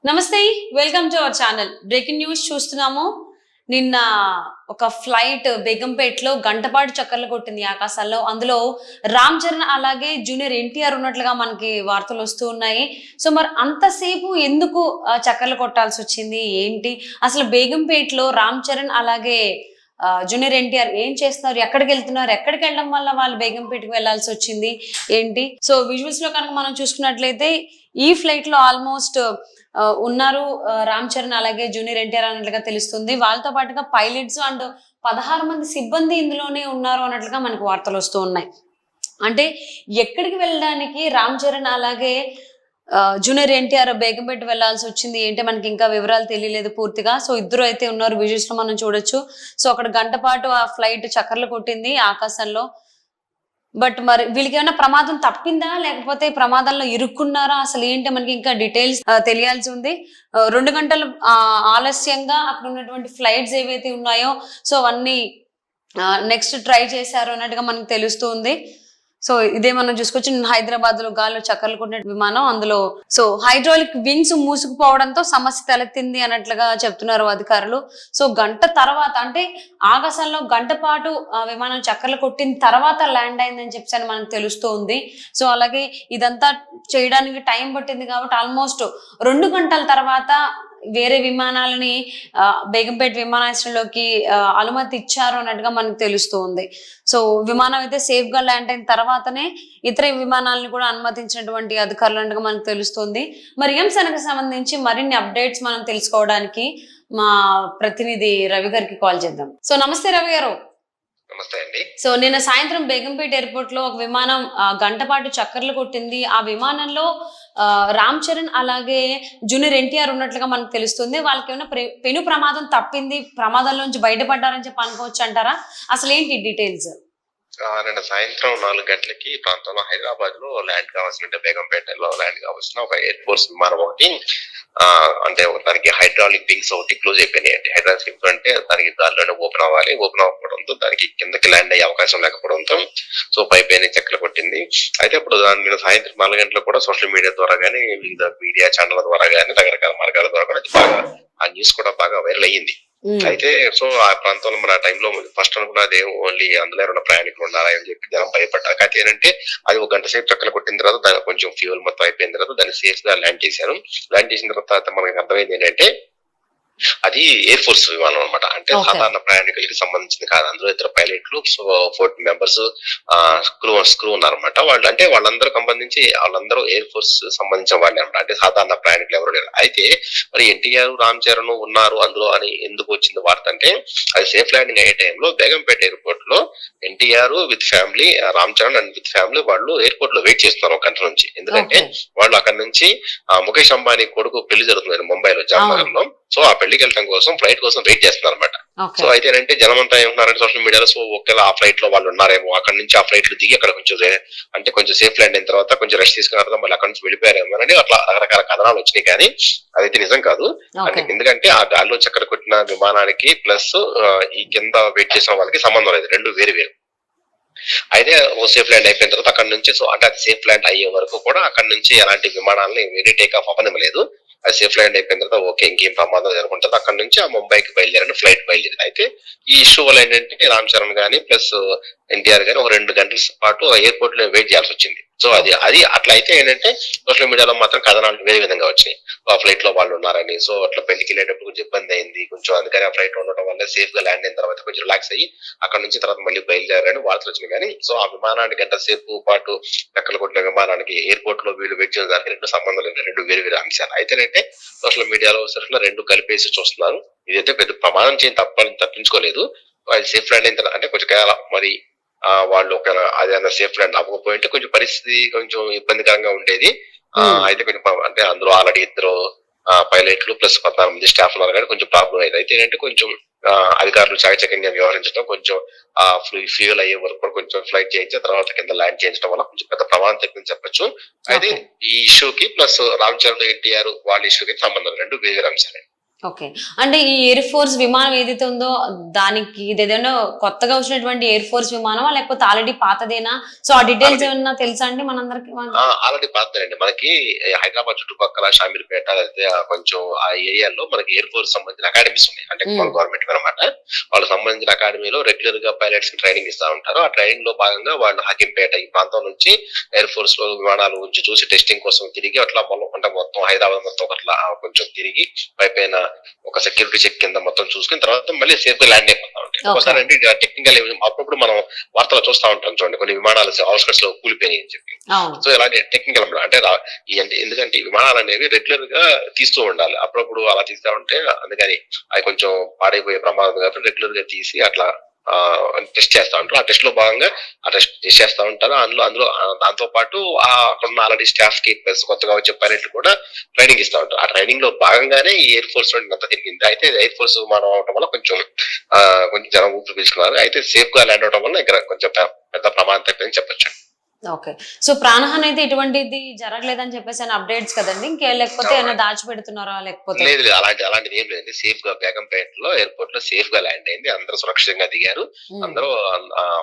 నమస్తే, welcome to our channel. Breaking news చూస్తున్నాము. నిన్న ఒక ఫ్లైట్ బేగంపేటలో గంటపాటు చక్కర్లు కొట్టింది ఆకాశాల్లో. అందులో రామ్ చరణ్ అలాగే జూనియర్ ఎన్టీఆర్ ఉన్నట్లుగా మనకి వార్తలు వస్తూ ఉన్నాయి. సో మరి అంతసేపు ఎందుకు చక్కర్లు కొట్టాల్సి వచ్చింది ఏంటి? అసలు బేగంపేటలో రామ్ చరణ్ అలాగే జూనియర్ ఎన్టీఆర్ ఏం చేస్తున్నారు, ఎక్కడికి వెళ్తున్నారు, ఎక్కడికి వెళ్ళడం వల్ల వాళ్ళు బేగంపేటకి వెళ్లాల్సి వచ్చింది ఏంటి? సో విజువల్స్ లో కనుక మనం చూసుకున్నట్లయితే ఈ ఫ్లైట్ లో ఆల్మోస్ట్ ఉన్నారు రామ్ చరణ్ అలాగే జూనియర్ ఎన్టీఆర్ అన్నట్లుగా తెలుస్తుంది. వాళ్ళతో పాటుగా పైలట్స్ అండ్ 16 మంది సిబ్బంది ఇందులోనే ఉన్నారు అన్నట్లుగా మనకు వార్తలు వస్తూ ఉన్నాయి. అంటే ఎక్కడికి వెళ్ళడానికి రామ్ చరణ్ అలాగే జూనియర్ ఎన్టీఆర్ బేగంపేట వెళ్లాల్సి వచ్చింది ఏంటి మనకి ఇంకా వివరాలు తెలియలేదు పూర్తిగా. సో ఇద్దరు అయితే ఉన్నారు, విజువల్స్ లో మనం చూడొచ్చు. సో అక్కడ గంట పాటు ఆ ఫ్లైట్ చక్కర్లు కొట్టింది ఆకాశంలో. బట్ మరి వీళ్ళకి ఏమైనా ప్రమాదం తప్పిందా, లేకపోతే ప్రమాదంలో ఇరుక్కున్నారా, అసలు ఏంటి మనకి ఇంకా డీటెయిల్స్ తెలియాల్సి ఉంది. 2 గంటలు ఆలస్యంగా అక్కడ ఉన్నటువంటి ఫ్లైట్స్ ఏవైతే ఉన్నాయో సో అవన్నీ నెక్స్ట్ ట్రై చేశారు అన్నట్టుగా మనకు తెలుస్తుంది. సో ఇదే మనం చూసుకోవచ్చు. హైదరాబాద్ లో గాల్లో చక్కర్లు కొట్టిన విమానం, అందులో సో హైడ్రాలిక్ వింగ్స్ మూసుకుపోవడంతో సమస్య తలెత్తింది అన్నట్లుగా చెప్తున్నారు అధికారులు. సో గంట తర్వాత అంటే ఆకాశంలో గంట పాటు విమానం చక్కర్లు కొట్టిన తర్వాత ల్యాండ్ అయిందని చెప్పి మనకు తెలుస్తూ ఉంది. సో అలాగే ఇదంతా చేయడానికి టైం పట్టింది కాబట్టి ఆల్మోస్ట్ 2 గంటల తర్వాత వేరే విమానాలని బేగంపేట విమానాశ్రయంలోకి అనుమతి ఇచ్చారు అన్నట్టుగా మనకు తెలుస్తూ ఉంది. సో విమానం అయితే సేఫ్ గా ల్యాండ్ అయిన తర్వాతనే ఇతర విమానాలను కూడా అనుమతించినటువంటి అధికారులు అన్నట్టుగా మనకు తెలుస్తుంది. మరి ఈ అంశానికి సంబంధించి మరిన్ని అప్డేట్స్ మనం తెలుసుకోవడానికి మా ప్రతినిధి రవి గారికి కాల్ చేద్దాం. సో నమస్తే రవి గారు. నమస్తే అండి. సో నిన్న సాయంత్రం బేగంపేట ఎయిర్పోర్ట్ లో ఒక విమానం గంట పాటు చక్కర్లు కొట్టింది. ఆ విమానంలో రామ్ చరణ్ అలాగే జూనియర్ ఎన్టీఆర్ ఉన్నట్లుగా మనకు తెలుస్తుంది. వాళ్ళకి ఏమైనా పెను ప్రమాదం తప్పింది, ప్రమాదంలోంచి బయటపడ్డారని చెప్పి అనుకోవచ్చు అంటారా? అసలు ఏంటి డీటెయిల్స్? నిన్న సాయంత్రం 4 గంటలకి ఈ ప్రాంతంలో హైదరాబాద్ లో ల్యాండ్ కావాల్సిన బేగంపేటలో ల్యాండ్ కావాల్సిన ఒక ఎయిర్ ఫోర్స్ విమానం ఒకటి అంటే దానికి హైడ్రాలిక్ వింగ్స్ ఒకటి క్లోజ్ అయిపోయినాయి. హైడ్రాలిక్ వింగ్స్ అంటే దానికి దానిలోనే ఓపెన్ అవ్వాలి. ఓపెన్ అవ్వడంతో దానికి కిందకి ల్యాండ్ అయ్యే అవకాశం లేకపోవడంతో సో పైపైన చెక్కలు కొట్టింది. అయితే ఇప్పుడు నిన్న సాయంత్రం 4 గంటలకు కూడా సోషల్ మీడియా ద్వారా కానీ వివిధ మీడియా ఛానల్ ద్వారా కానీ రకరకాల మార్గాల ద్వారా కూడా బాగా ఆ న్యూస్ కూడా బాగా వైరల్ అయ్యింది. అయితే సో ఆ ప్రాంతంలో మన టైంలో ఫస్ట్ అనుకున్నది ఓన్లీ అందులో ఎవరైనా ప్రయాణికులు ఉన్నారా అని చెప్పి జనం భయపడ్డారు. అయితే ఏంటంటే అది ఒక గంట సేపు చక్కలు కొట్టిన తర్వాత దాని కొంచెం ఫ్యూయల్ మొత్తం అయిపోయిన తర్వాత దాన్ని సేఫ్ గా ల్యాండ్ చేశారు. ల్యాండ్ చేసిన తర్వాత మనకి అర్థమైంది ఏంటంటే అది ఎయిర్ ఫోర్స్ విమానం అనమాట. అంటే సాధారణ ప్రయాణికులకి సంబంధించింది కాదు. అందులో ఇద్దరు పైలట్లు, సో 14 మెంబర్స్ క్రూ ఉన్నారనమాట. వాళ్ళు అంటే వాళ్ళందరూ సంబంధించి వాళ్ళందరూ ఎయిర్ ఫోర్స్ సంబంధించిన వాళ్ళే అనమాట. అంటే సాధారణ ప్రయాణికులు ఎవరు లేరు. అయితే మరి ఎన్టీఆర్, రామ్ చరణ్ ఉన్నారు అందులో అని ఎందుకు వచ్చింది వార్త అంటే, అది సేఫ్ ల్యాండింగ్ అయ్యే టైంలో బేగంపేట ఎయిర్పోర్ట్ లో NTR with family, Ram Charan and with family వాళ్ళు ఎయిర్పోర్ట్ లో వెయిట్ చేస్తున్నారు ఒక గంట నుంచి. ఎందుకంటే వాళ్ళు అక్కడ నుంచి ముఖేష్ అంబానీ కొడుకు పెళ్లి జరుగుతుంది ముంబైలో, జామ్నగర్ లో. సో ఆ పెళ్లికి వెళ్ళడం కోసం ఫ్లైట్ కోసం వెయిట్ చేస్తున్నారు అనమాట. సో అయితే అంటే జనమంతా ఏమంటున్నారంటే సోషల్ మీడియాలో, సో ఒకవేళ ఆ ఫ్లైట్ లో వాళ్ళు ఉన్నారేమో, అక్కడ నుంచి ఆ ఫ్లైట్ లో దిగి అక్కడ కొంచెం అంటే కొంచెం సేఫ్ ల్యాండ్ అయిన తర్వాత కొంచెం రెస్ట్ తీసుకున్న తర్వాత మళ్ళీ అక్కడ నుంచి వెళ్ళిపోయారేమో అని అట్లా రకరకాల కథనాలు వచ్చినాయి. కానీ అదైతే నిజం కాదు. ఎందుకంటే ఆ గాల్లో చక్కర కొట్టిన విమానానికి ప్లస్ ఈ కింద వెయిట్ చేసిన వాళ్ళకి సంబంధం లేదు, రెండు వేరు వేరు. అయితే సేఫ్ ల్యాండ్ అయిపోయిన తర్వాత అక్కడ నుంచి సో అంటే అది సేఫ్ ల్యాండ్ అయ్యే వరకు కూడా అక్కడ నుంచి ఎలాంటి విమానాలని వేరే టేక్ ఆఫ్ అవ్వనివ్వలేదు. అది సేఫ్ ల్యాండ్ అయిపోయిన తర్వాత ఓకే ఇంకేం ప్రమాదం జరుగుతుంది, అక్కడ నుంచి ఆ ముంబైకి బయలుదేరిన ఫ్లైట్ బయలుదేరింది. అయితే ఈ ఇష్యూ వల్ల ఏంటంటే రామ్ చరణ్ గానీ ప్లస్ ఎన్టీఆర్ గానీ ఒక 2 గంటల పాటు ఎయిర్పోర్ట్ లో వెయిట్ చేయాల్సి వచ్చింది. సో అది అట్లా అయితే ఏంటంటే సోషల్ మీడియాలో మాత్రం కథనాలు వేరే విధంగా వచ్చినాయి. ఆ ఫ్లైట్ లో వాళ్ళు ఉన్నారని, సో అట్లా పెళ్లికి వెళ్ళేటప్పుడు కొంచెం ఇబ్బంది అయింది కొంచెం, అందుకని ఆ ఫ్లైట్ లో ఉండడం వల్ల సేఫ్ గా ల్యాండ్ అయిన తర్వాత కొంచెం రిలాక్స్ అయ్యి అక్కడ నుంచి తర్వాత మళ్ళీ బయలుదేరారని వార్తలు వచ్చినాయి. కానీ సో ఆ విమానానికి గంట సేపు పాటు లెక్కలు కొట్టిన విమానానికి ఎయిర్పోర్ట్ లో వీళ్ళు వెయిట్ చేయడం దానికి రెండు సంబంధం లేదు, రెండు వేరు వేరు అంశాలు. అయితేనంటే సోషల్ మీడియాలో సరిగ్గా రెండు కలిపేసి చూస్తున్నారు. ఇదైతే పెద్ద ప్రమాదం చేయని తప్పించుకోలేదు. అది సేఫ్ ల్యాండ్ అయిన తర్వాత అంటే కొంచెం మరి వాళ్ళు ఒక అదేనా సేఫ్ ల్యాండ్ అవ్వకపోయింటే కొంచెం పరిస్థితి కొంచెం ఇబ్బందికరంగా ఉండేది. అయితే కొంచెం అంటే అందులో ఆల్రెడీ ఇద్దరు పైలట్లు ప్లస్ 14 మంది స్టాఫ్ ఉన్నారు కానీ కొంచెం ప్రాబ్లం అయింది. అయితే ఏంటంటే కొంచెం అధికారులు చాకచక్యంగా వ్యవహరించడం, కొంచెం ఫ్యూయల్ అయ్యే వరకు కూడా కొంచెం ఫ్లైట్ చేయించి తర్వాత కింద ల్యాండ్ చేయించడం వల్ల కొంచెం పెద్ద ప్రమాదం తగ్గిందని చెప్పొచ్చు. అయితే ఈ ఇష్యూకి ప్లస్ రామ్ చరణ్ ఎన్టీఆర్ వాళ్ళ ఇష్యూకి సంబంధం రెండు వేరే అంశాలు. ఓకే. అంటే ఈ ఎయిర్ ఫోర్స్ విమానం ఏదైతే ఉందో దానికి ఇదేదైనా కొత్తగా వచ్చినటువంటి ఎయిర్ ఫోర్స్ విమానమా? లేకపోతే ఆల్రెడీ పాతదేనా? సో, ఆ డీటెయిల్స్ ఆల్రెడీ ఏమన్నా తెలుసా అండి మనందరికి? ఆల్రెడీ పాతదేనండి. మనకి హైదరాబాద్ చుట్టుపక్కల షామీర్పేట లేకపోతే కొంచెం ఆ ఏరియాలో మనకి ఎయిర్ ఫోర్స్ సంబంధించిన అకాడమీస్ ఉన్నాయి. అంటే మన హ్మ్. గవర్నమెంట్ అన్నమాట. వాళ్ళకి సంబంధించిన అకాడమీలో రెగ్యులర్ గా పైలట్స్ కి ట్రైనింగ్ ఇస్తా ఉంటారు. ఆ ట్రైనింగ్ లో భాగంగా వాళ్ళు హకీంపేట ఈ ప్రాంతం నుంచి ఎయిర్ ఫోర్స్ లో విమానాలు ఉంచి చూసి టెస్టింగ్ కోసం తిరిగి అట్లా అంటే మొత్తం హైదరాబాద్ మొత్తం అట్లా కొంచెం తిరిగి పైపైన ఒక సెక్యూరిటీ చెక్ కింద మొత్తం చూసుకుని తర్వాత మళ్ళీ సేఫ్ గా ల్యాండ్ అయిపోతా ఉంటాయి. ఓకే. ఒకసారి అంటే టెక్నికల్ అప్పుడప్పుడు మనం వార్తలు చూస్తా ఉంటాం చూడండి, కొన్ని విమానాలు అవుట్స్కట్స్ లో కూలిపోయినాయి అని చెప్పి. అవును. సో ఇలాంటి టెక్నికల్ అంటే ఎందుకంటే ఈ విమానాలు అనేవి రెగ్యులర్ గా తీస్తూ ఉండాలి. అప్పుడప్పుడు అలా తీస్తా ఉంటే అందుకని అవి కొంచెం పాడైపోయే ప్రమాదం కాబట్టి రెగ్యులర్ గా తీసి అట్లా టెస్ట్ చేస్తా ఉంటారు. ఆ టెస్ట్ లో భాగంగా ఆ టెస్ట్ చేస్తా ఉంటారు. అందులో అందులో దాంతో పాటు అక్కడ ఉన్న ఆల్రెడీ స్టాఫ్ కి ప్లస్ కొత్తగా వచ్చే పైలట్లు కూడా ట్రైనింగ్ ఇస్తా ఉంటారు. ఆ ట్రైనింగ్ లో భాగంగానే ఈ ఎయిర్ ఫోర్స్ అంతా తిరిగింది. అయితే ఎయిర్ ఫోర్స్ విమానం అవడం వల్ల కొంచెం కొంచెం జనం ఊపిరి పీల్చుకున్నారు. అయితే సేఫ్ గా ల్యాండ్ అవడం వల్ల ఇక్కడ కొంచెం పెద్ద ప్రమాదం తప్పిందని చెప్పొచ్చు. ఓకే. సో, ప్రాణహాని అయితే ఎటువంటిది జరగలేదని చెప్పేసి అని అప్డేట్స్ కదండీ! లేకపోతే ఏమైనా అవునండి. దాచిపెడుతున్నారా? లేకపోతే లేదు లేదు. అలాంటిది ఏం లేదండి. సేఫ్ గా బేగంపేటలో ఎయిర్‌పోర్ట్ లో సేఫ్ గా ల్యాండ్ అయింది. అందరూ సురక్షితంగా దిగారు. హ్మ్. అందరూ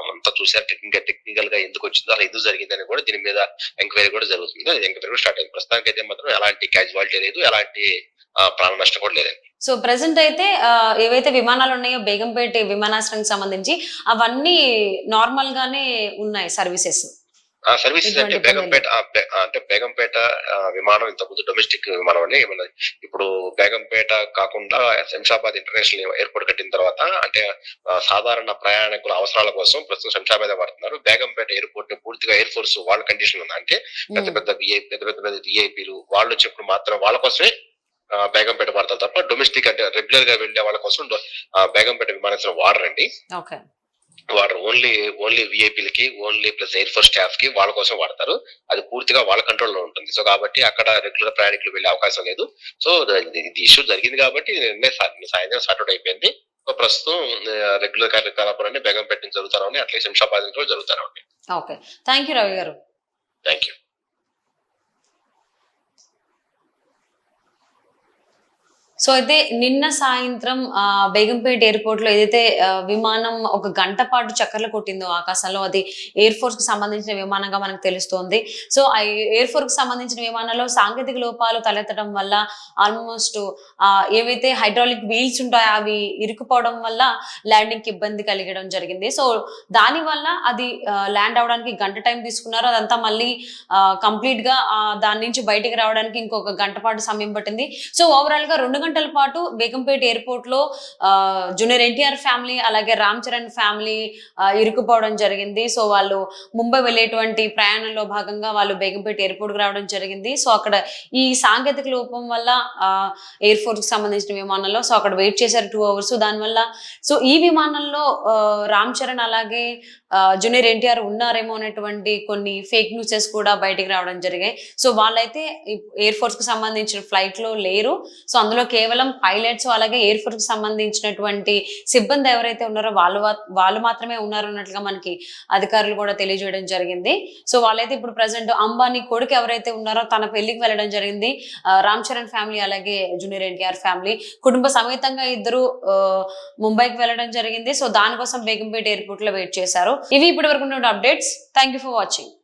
అంతా చూసారు. టెక్నికల్ గా ఎందుకొచ్చిందో, అలా ఎందుకు జరిగిందని కూడా దీని మీద ఎంక్వైరీ కూడా జరుగుతుంది. అది ఎంక్వైరీ కూడా స్టార్ట్ అయింది. ప్రస్తుతానికైతే మాత్రం ఎలాంటి క్యాజువాలిటీ లేదు. ఎలాంటి ప్రాణ నష్టం కూడా లేదండి. సో, ప్రెజెంట్ అయితే ఏవైతే విమానాలున్నాయో బేగంపేట విమానాశ్రయానికి సంబంధించి అవన్నీ నార్మల్ గానే ఉన్నాయి సర్వీసెస్. సర్వీసెస్ అంటే ఎటువంటి ఇబ్బందులు లేవు. అంటే బేగంపేట విమానం ఇంతకుముందు డొమెస్టిక్ విమానం అని మన ఇప్పుడు బేగంపేట కాకుండా శంషాబాద్ ఇంటర్నేషనల్ ఎయిర్‌పోర్ట్ కట్టిన తర్వాత అంటే సాధారణ ప్రయాణికుల అవసరాల కోసం ప్రస్తుతం శంషాబాదే వాడుతున్నారు. బేగంపేట ఎయిర్‌పోర్ట్‌ని పూర్తిగా ఎయిర్ ఫోర్స్ వాళ్ళ కండిషన్ ఉంది. అంటే పెద్ద హ్మ్. పెద్ద పెద్ద వీఐపీలు వాళ్ళు వచ్చినప్పుడు మాత్రం వాళ్ళ కోసమే బేగంపేట వాడతారు తప్ప డొమెస్టిక్ అంటే రెగ్యులర్ గా వెళ్ళే వాళ్ళ కోసం బేగంపేట విమానాశ్రయం వాడరండి. ఓకే. వాడరు. ఓన్లీ వీఐపీలకి, only plus air force staff కి వాళ్ళ కోసం వాడతారు. అది పూర్తిగా వాళ్ళ కంట్రోల్‌లో ఉంటుంది. సో, కాబట్టి అక్కడ రెగ్యులర్ ప్రయాణికులు వెళ్ళే అవకాశం లేదు. సో, ఇది ఇష్యూ జరిగింది కాబట్టి నిన్నే సాయంత్రం సార్ట్ ఔట్ అయిపోయింది. సో, ప్రస్తుతం రెగ్యులర్ కార్యకలాపాలన్నీ బేగంపేట నుంచి జరుగుతా ఉన్నాయి. అట్లే శంషాబాద్ నుంచి కూడా జరుగుతా ఉన్నాయి. ఓకే. థాంక్ యూ రవి గారు. Thank you. సో, అయితే నిన్న సాయంత్రం బేగంపేట ఎయిర్‌పోర్ట్‌లో ఏదైతే విమానం ఒక గంట పాటు చక్కర్లు కొట్టిందో ఆకాశంలో అది ఎయిర్ ఫోర్స్‌కి సంబంధించిన విమానంగా మనకు తెలుస్తోంది. సో, ఆ ఎయిర్ ఫోర్స్‌కి సంబంధించిన విమానంలో సాంకేతిక లోపాలు తలెత్తడం వల్ల ఆల్‌మోస్ట్ ఏవైతే హైడ్రాలిక్ వీల్స్ ఉంటాయో అవి ఇరుక్కుపోవడం వల్ల ల్యాండింగ్‌కి ఇబ్బంది కలిగడం జరిగింది. సో, దానివల్ల అది ల్యాండ్ అవ్వడానికి గంట టైం తీసుకున్నారు. అదంతా మళ్ళీ కంప్లీట్‌గా దాని నుంచి బయటికి రావడానికి ఇంకొక గంట పాటు సమయం పట్టింది. సో, ఓవరాల్‌గా 2 గంటల పాటు బేగంపేట ఎయిర్‌పోర్ట్‌లో జూనియర్ ఎన్టీఆర్ ఫ్యామిలీ అలాగే రామ్ చరణ్ ఫ్యామిలీ ఇరుక్కుపోవడం జరిగింది. సో, వాళ్ళు ముంబై వెళ్ళేటువంటి ప్రయాణంలో భాగంగా వాళ్ళు బేగంపేట ఎయిర్‌పోర్ట్‌కి రావడం జరిగింది. సో, అక్కడ ఈ సాంకేతిక లోపం వల్ల ఎయిర్ ఫోర్స్‌కి సంబంధించిన విమానంలో సో, అక్కడ వెయిట్ చేశారు 2 అవర్స్. దానివల్ల సో, ఈ విమానంలో రామ్ చరణ్ అలాగే జూనియర్ ఎన్టీఆర్ ఉన్నారేమో అనేటువంటి కొన్ని ఫేక్ న్యూసెస్ కూడా బయటికి రావడం జరిగాయి. సో, వాళ్ళైతే ఎయిర్ ఫోర్స్‌కి సంబంధించిన ఫ్లైట్‌లో లేరు. సో, అందులో కేవలం పైలట్స్ అలాగే ఎయిర్ ఫోర్స్‌కి సంబంధించినటువంటి సిబ్బంది ఎవరైతే ఉన్నారో వాళ్ళు మాత్రమే ఉన్నారు అన్నట్లుగా మనకి అధికారులు కూడా తెలియజేయడం జరిగింది. సో, వాళ్ళైతే ఇప్పుడు ప్రెజెంట్ అంబానీ కొడుకు ఎవరైతే ఉన్నారో తన పెళ్లికి వెళ్ళడం జరిగింది. రామ్ చరణ్ ఫ్యామిలీ అలాగే జూనియర్ ఎన్టీఆర్ ఫ్యామిలీ కుటుంబ సమేతంగా ఇద్దరు ముంబైకి వెళ్ళడం జరిగింది. సో, దానికోసం బేగంపేట ఎయిర్‌పోర్ట్‌లో వెయిట్ చేశారు. ఇవి ఇప్పటివరకు ఉన్న updates. Thank you for watching.